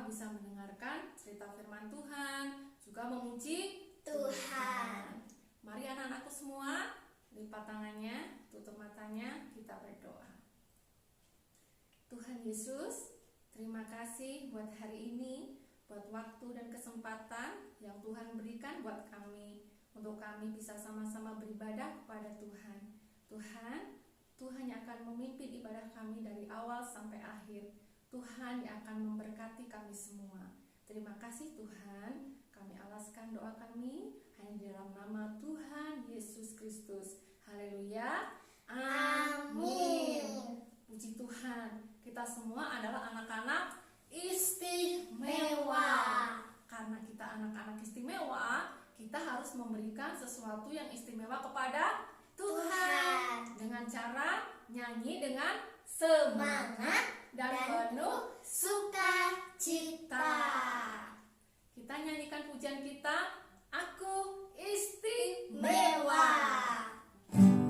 bisa mendengarkan cerita firman Tuhan, juga memuji Tuhan. Mari anak-anakku semua, lipat tangannya, tutup matanya, kita berdoa. Tuhan Yesus, terima kasih buat hari ini, buat waktu dan kesempatan yang Tuhan berikan buat kami, untuk kami bisa sama-sama beribadah kepada Tuhan. Tuhan yang akan memimpin ibadah kami dari awal sampai akhir. Tuhan yang akan memberkati kami semua. Terima kasih Tuhan. Kami alaskan doa kami hanya di dalam nama Tuhan Yesus Kristus. Haleluya. Amin. Puji Tuhan. Kita semua adalah anak-anak istimewa. Karena kita anak-anak istimewa, kita harus memberikan sesuatu yang istimewa kepada Tuhan dengan cara nyanyi dengan semangat dan penuh sukacita. Kita nyanyikan pujian kita, Aku Istimewa. Siapa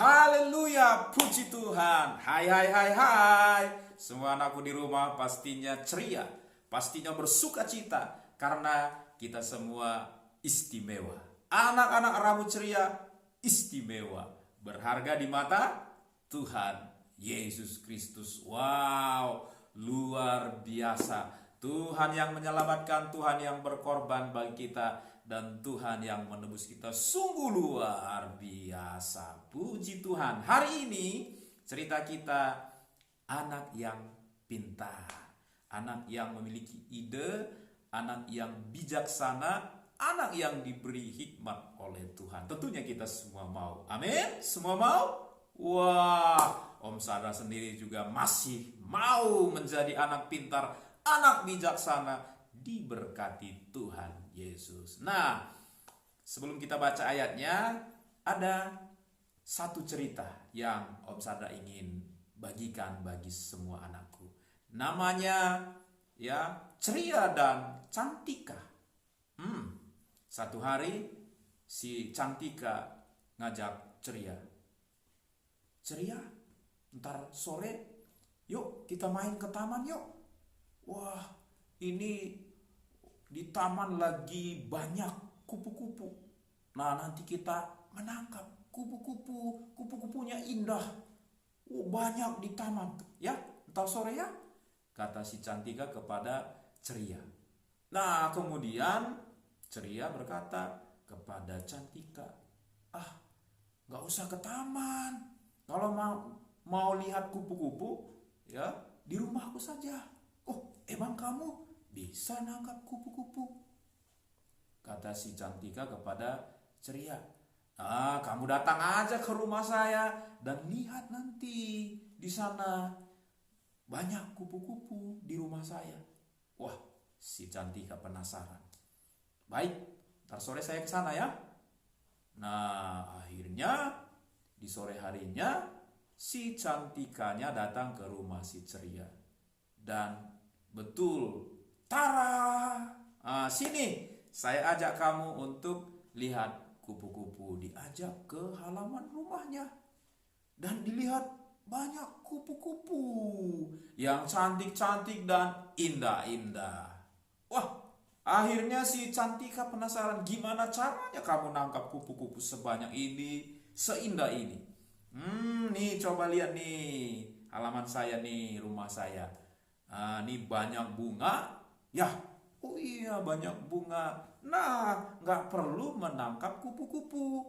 Haleluya, puji Tuhan. Hai hai hai hai. Semua anakku di rumah pastinya ceria, pastinya bersuka cita karena kita semua istimewa. Anak-anak rambut ceria istimewa, berharga di mata Tuhan Yesus Kristus. Wow, luar biasa. Tuhan yang menyelamatkan, Tuhan yang berkorban bagi kita, dan Tuhan yang menebus kita. Sungguh luar biasa. Puji Tuhan. Hari ini cerita kita anak yang pintar, anak yang memiliki ide, anak yang bijaksana, anak yang diberi hikmat oleh Tuhan. Tentunya kita semua mau. Amin. Semua mau? Wah, Om Sadra sendiri juga masih mau menjadi anak pintar, anak bijaksana, diberkati Tuhan Yesus. Nah, sebelum kita baca ayatnya, ada satu cerita yang Om Sadra ingin bagikan bagi semua anakku. Namanya Ceria dan Cantika. Satu hari si Cantika ngajak Ceria, ntar sore yuk kita main ke taman yuk. Wah, ini di taman lagi banyak kupu-kupu. Nah, nanti kita menangkap kupu-kupunya indah. Banyak di taman ya, ntar sore ya, kata si Cantika kepada Ceria. Nah, kemudian Ceria berkata kepada Cantika, gak usah ke taman. Kalau mau lihat kupu-kupu ya, di rumahku saja. Oh, emang kamu bisa nangkap kupu-kupu? Kata si Cantika kepada Ceria. Kamu datang aja ke rumah saya dan lihat nanti di sana banyak kupu-kupu di rumah saya. Wah, si Cantika penasaran. Baik, ntar sore saya ke sana ya. Nah, akhirnya di sore harinya si Cantikanya datang ke rumah si Ceria. Dan betul, tara, sini saya ajak kamu untuk lihat kupu-kupu. Diajak ke halaman rumahnya dan dilihat banyak kupu-kupu yang cantik-cantik dan indah-indah. Wah, akhirnya si Cantika penasaran, gimana caranya kamu nangkap kupu-kupu sebanyak ini, seindah ini? Nih coba lihat nih halaman saya nih, rumah saya. Nih banyak bunga. Ya, oh iya banyak bunga. Nah, gak perlu menangkap kupu-kupu.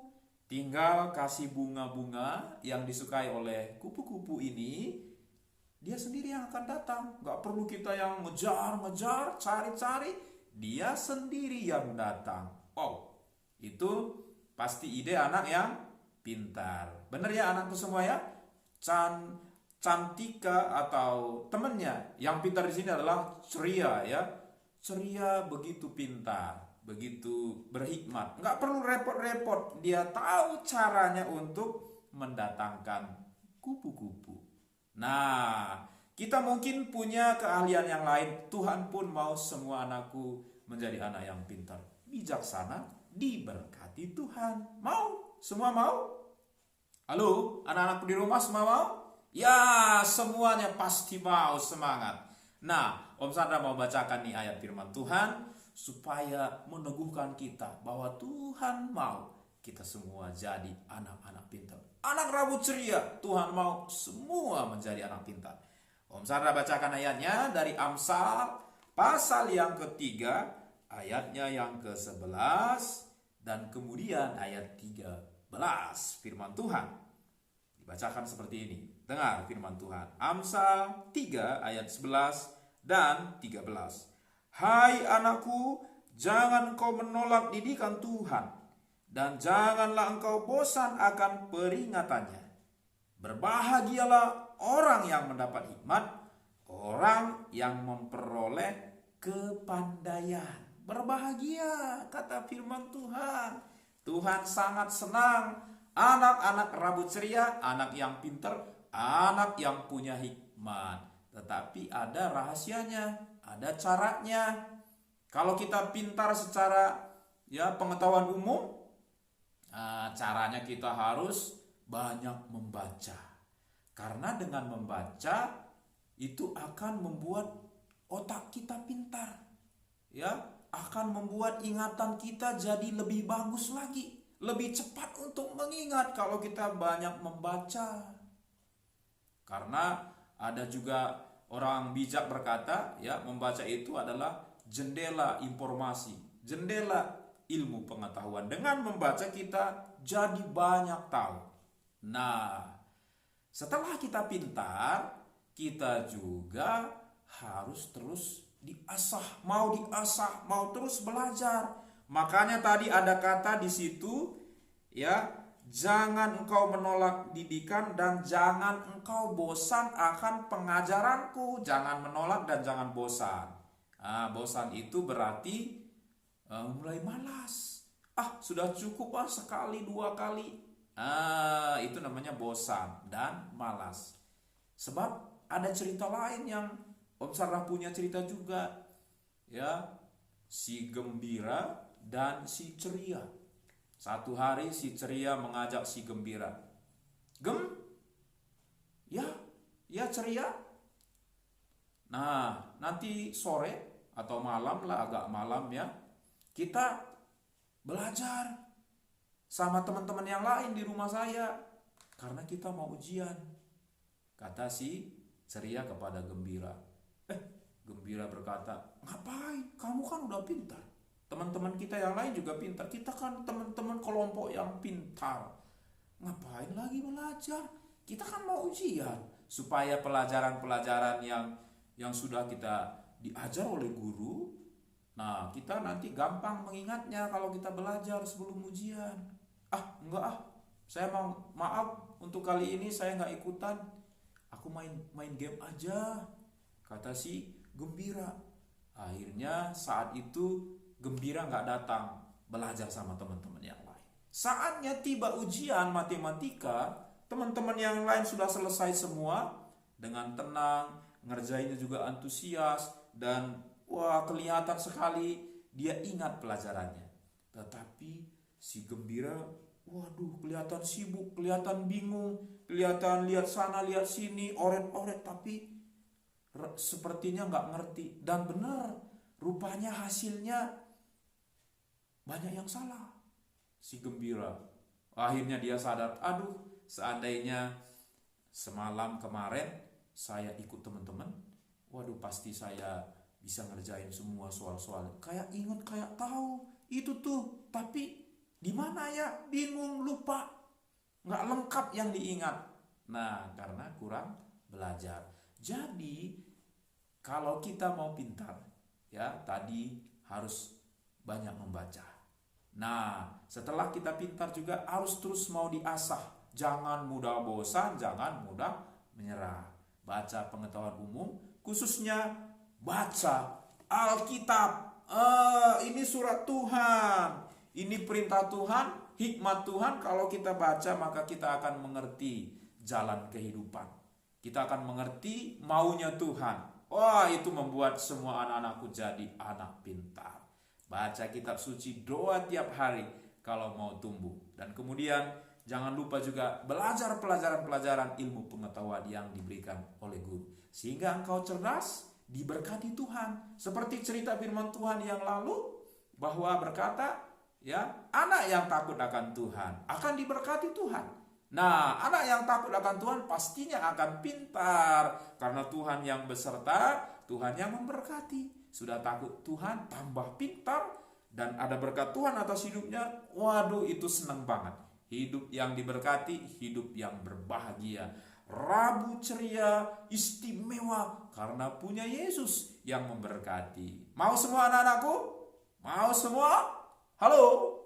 Tinggal kasih bunga-bunga yang disukai oleh kupu-kupu ini, dia sendiri yang akan datang. Gak perlu kita yang ngejar-ngejar, cari-cari. Dia sendiri yang datang. Oh, itu pasti ide anak yang pintar. Bener ya anakku semua ya? Cantika atau temannya yang pintar di sini adalah Ceria ya. Ceria begitu pintar, begitu berhikmat. Nggak perlu repot-repot. Dia tahu caranya untuk mendatangkan kupu-kupu. Nah, kita mungkin punya keahlian yang lain. Tuhan pun mau semua anakku menjadi anak yang pintar, bijaksana, diberkati Tuhan. Mau? Semua mau? Halo, anak-anakku di rumah semua mau? Ya, semuanya pasti mau, semangat. Nah, Om Sadra mau bacakan nih ayat firman Tuhan supaya meneguhkan kita bahwa Tuhan mau kita semua jadi anak-anak pintar. Anak rambut ceria, Tuhan mau semua menjadi anak pintar. Om Sadra bacakan ayatnya dari Amsal pasal yang ketiga, ayatnya yang ke-11 dan kemudian ayat 13. Firman Tuhan dibacakan seperti ini. Dengar firman Tuhan. Amsal 3 ayat 11 dan 13. Hai anakku, jangan kau menolak didikan Tuhan, dan janganlah engkau bosan akan peringatannya. Berbahagialah orang yang mendapat hikmat, orang yang memperoleh kepandaian. Berbahagia, kata firman Tuhan. Tuhan sangat senang anak-anak rambut ceria, anak yang pintar, anak yang punya hikmat. Tetapi ada rahasianya, ada caranya. Kalau kita pintar secara pengetahuan umum, caranya kita harus banyak membaca. Karena dengan membaca itu akan membuat otak kita pintar. Ya, akan membuat ingatan kita jadi lebih bagus lagi, lebih cepat untuk mengingat kalau kita banyak membaca. Karena ada juga orang bijak berkata, ya, membaca itu adalah jendela informasi, jendela ilmu pengetahuan. Dengan membaca kita jadi banyak tahu. Nah, setelah kita pintar, kita juga harus terus diasah, mau terus belajar. Makanya tadi ada kata di situ, ya, jangan engkau menolak didikan dan jangan engkau bosan akan pengajaranku. Jangan menolak dan jangan bosan. Bosan itu berarti mulai malas. Sudah cukup sekali 2 kali. Itu namanya bosan dan malas. Sebab ada cerita lain yang Om Sarah punya cerita juga, ya, si gembira dan si ceria. Satu hari si ceria mengajak si gembira, ya ceria. Nah, nanti sore atau malam lah, agak malam ya, kita belajar sama teman-teman yang lain di rumah saya karena kita mau ujian. Kata si ceria kepada gembira. Gembira berkata, ngapain? Kamu kan udah pintar. Teman-teman kita yang lain juga pintar. Kita kan teman-teman kelompok yang pintar. Ngapain lagi belajar? Kita kan mau ujian. Supaya pelajaran-pelajaran yang sudah kita diajar oleh guru, nah kita nanti gampang mengingatnya kalau kita belajar sebelum ujian. Enggak saya maaf untuk kali ini saya nggak ikutan. Aku main game aja, kata si gembira. Akhirnya saat itu gembira nggak datang belajar sama teman-teman yang lain. Saatnya tiba ujian matematika, teman-teman yang lain sudah selesai semua dengan tenang, ngerjainnya juga antusias dan kelihatan sekali dia ingat pelajarannya. Tetapi si gembira, kelihatan sibuk, kelihatan bingung, kelihatan lihat sana lihat sini, oret-oret, tapi sepertinya nggak ngerti. Dan benar, rupanya hasilnya banyak yang salah. Si gembira akhirnya dia sadar, seandainya semalam kemarin saya ikut teman-teman, pasti saya bisa ngerjain semua soal-soal. Kayak ingat, kayak tahu itu tuh, tapi di mana ya? Bingung, lupa, nggak lengkap yang diingat. Nah, karena kurang belajar. Jadi kalau kita mau pintar, ya tadi harus banyak membaca. Nah, setelah kita pintar juga harus terus mau diasah. Jangan mudah bosan, jangan mudah menyerah. Baca pengetahuan umum, khususnya baca Alkitab. Ini surat Tuhan, ini perintah Tuhan, hikmat Tuhan. Kalau kita baca maka kita akan mengerti jalan kehidupan. Kita akan mengerti maunya Tuhan. Itu membuat semua anak-anakku jadi anak pintar. Baca kitab suci, doa tiap hari kalau mau tumbuh. Dan kemudian jangan lupa juga belajar pelajaran-pelajaran ilmu pengetahuan yang diberikan oleh guru. Sehingga engkau cerdas, diberkati Tuhan. Seperti cerita firman Tuhan yang lalu, bahwa berkata, ya, anak yang takut akan Tuhan akan diberkati Tuhan. Nah, anak yang takut akan Tuhan pastinya akan pintar. Karena Tuhan yang beserta, Tuhan yang memberkati. Sudah takut Tuhan, tambah pintar, dan ada berkat Tuhan atas hidupnya. Itu senang banget. Hidup yang diberkati, hidup yang berbahagia. Rabu ceria, istimewa, karena punya Yesus yang memberkati. Mau semua anak-anakku? Mau semua? Halo?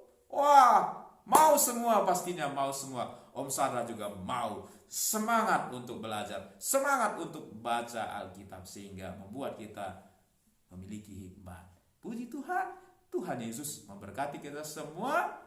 Mau semua, pastinya mau semua. Om Sarah juga mau. Semangat untuk belajar, semangat untuk baca Alkitab, sehingga membuat kita memiliki hikmat. Puji Tuhan, Tuhan Yesus memberkati kita semua.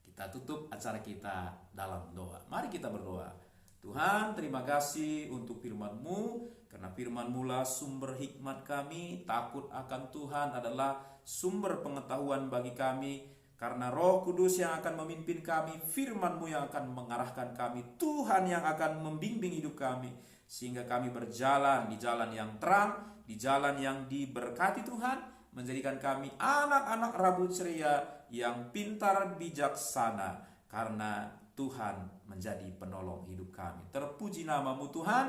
Kita tutup acara kita dalam doa. Mari kita berdoa. Tuhan, terima kasih untuk firman-Mu, karena firman-Mu lah sumber hikmat kami. Takut akan Tuhan adalah sumber pengetahuan bagi kami. Karena Roh Kudus yang akan memimpin kami, firman-Mu yang akan mengarahkan kami, Tuhan yang akan membimbing hidup kami, sehingga kami berjalan di jalan yang terang, di jalan yang diberkati Tuhan, menjadikan kami anak-anak Rabu ceria yang pintar bijaksana, karena Tuhan menjadi penolong hidup kami. Terpuji nama-Mu Tuhan.